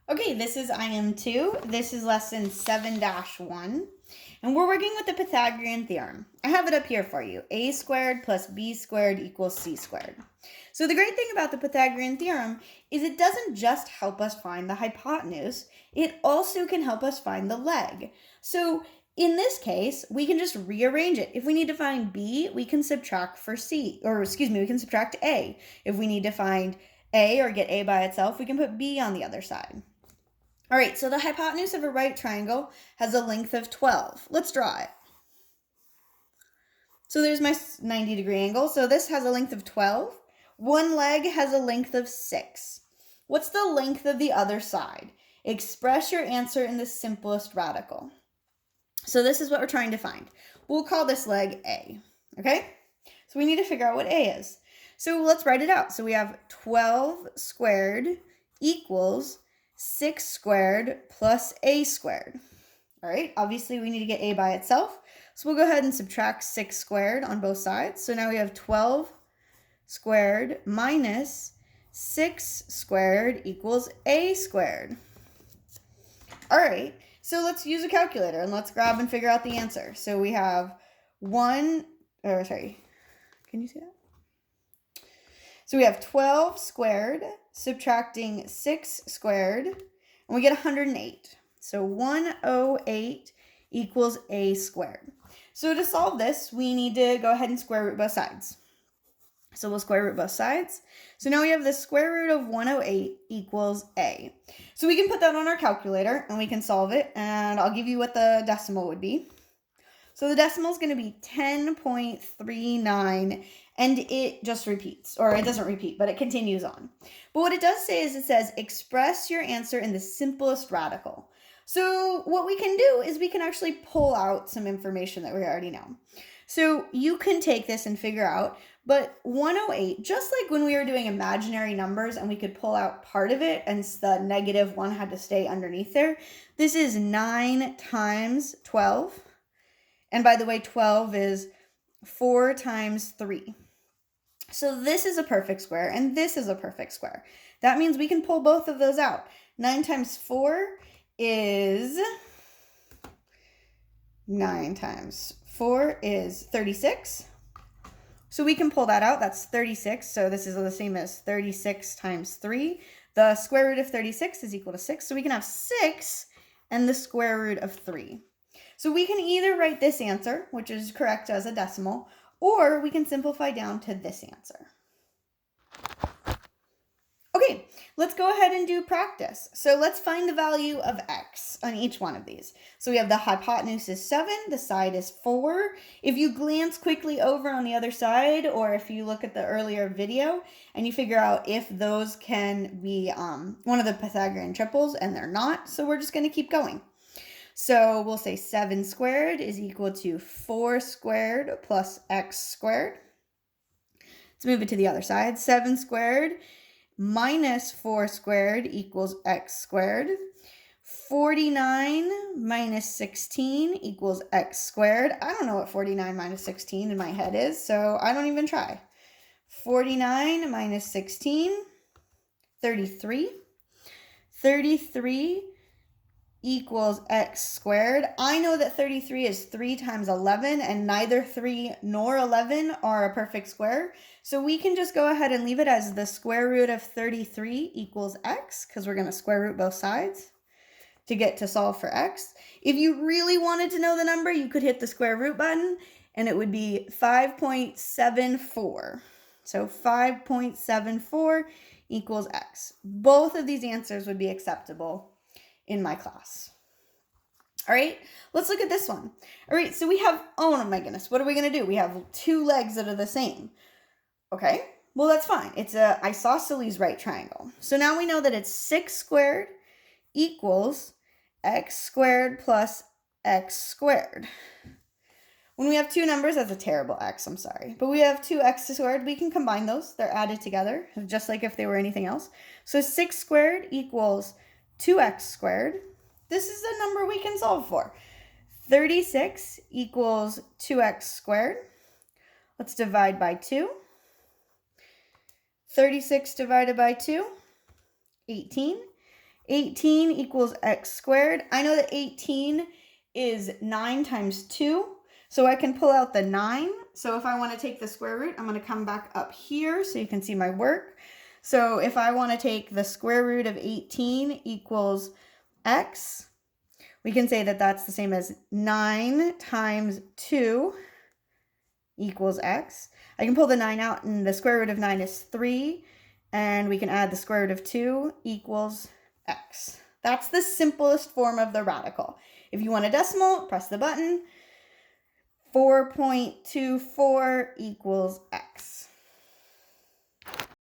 Okay, this is IM2. This is lesson 7-1. And we're working with the Pythagorean theorem. I have it up here for you. A squared plus b squared equals c squared. So the great thing about the Pythagorean theorem is it doesn't just help us find the hypotenuse, it also can help us find the leg. So in this case, we can just rearrange it. If we need to find b, we can subtract for c, we can subtract a. If we need to find a or get a by itself, we can put b on the other side. All right, so the hypotenuse of a right triangle has a length of 12. Let's draw it. So there's my 90-degree angle. So this has a length of 12. One leg has a length of 6. What's the length of the other side? Express your answer in the simplest radical. So this is what we're trying to find. We'll call this leg A, okay? So we need to figure out what A is. So let's write it out. So we have 12 squared equals 6 squared plus a squared. All right, obviously we need to get a by itself. So we'll go ahead and subtract 6 squared on both sides. So now we have 12 squared minus 6 squared equals a squared. All right, so let's use a calculator and let's grab and figure out the answer. So we have can you see that? So we have 12 squared subtracting 6 squared, and we get 108. So 108 equals a squared. So to solve this, we need to go ahead and square root both sides. So we'll square root both sides. So now we have the square root of 108 equals a. So we can put that on our calculator and we can solve it, and I'll give you what the decimal would be. So the decimal is going to be 10.39, and it just repeats, or it doesn't repeat, but it continues on. But what it does say is it says, express your answer in the simplest radical. So what we can do is we can actually pull out some information that we already know. So you can take this and figure out, but 108, just like when we were doing imaginary numbers and we could pull out part of it and the negative one had to stay underneath there, this is 9 times 12. And by the way, 12 is 4 times 3. So this is a perfect square, and this is a perfect square. That means we can pull both of those out. 9 times 4 is 36. So we can pull that out. That's 36. So this is the same as 36 times 3. The square root of 36 is equal to 6. So we can have 6 and the square root of 3. So we can either write this answer, which is correct as a decimal, or we can simplify down to this answer. Okay, let's go ahead and do practice. So let's find the value of x on each one of these. So we have the hypotenuse is 7, the side is 4. If you glance quickly over on the other side, or if you look at the earlier video and you figure out if those can be one of the Pythagorean triples, and they're not, so we're just going to keep going. So we'll say 7 squared is equal to 4 squared plus x squared. Let's move it to the other side. 7 squared minus 4 squared equals x squared. 49 minus 16 equals x squared. I don't know what 49 minus 16 in my head is, so I don't even try. 49 minus 16, 33. 33 equals x squared. I know that 33 is 3 times 11, and neither 3 nor 11 are a perfect square. So we can just go ahead and leave it as the square root of 33 equals x, because we're going to square root both sides to get to solve for x. If you really wanted to know the number, you could hit the square root button, and it would be 5.74. So 5.74 equals x. Both of these answers would be acceptable in my class. All right, let's look at this one. All right, so we have, oh my goodness, what are we going to do? We have 2 legs that are the same. Okay, well, that's fine. It's a isosceles right triangle. So now we know that it's 6 squared equals x squared plus x squared. When we have 2 numbers, that's a terrible x, I'm sorry. But we have 2x squared. We can combine those. They're added together, just like if they were anything else. So 6 squared equals 2x squared. This is the number we can solve for. 36 equals 2x squared. Let's divide by 2. 36 divided by 2, 18. 18 equals x squared. I know that 18 is 9 times 2, so I can pull out the 9. So if I want to take the square root, I'm going to come back up here so you can see my work. So if I want to take the square root of 18 equals x, we can say that that's the same as 9 times 2 equals x. I can pull the 9 out, and the square root of 9 is 3, and we can add the square root of 2 equals x. That's the simplest form of the radical. If you want a decimal, press the button. 4.24 equals x.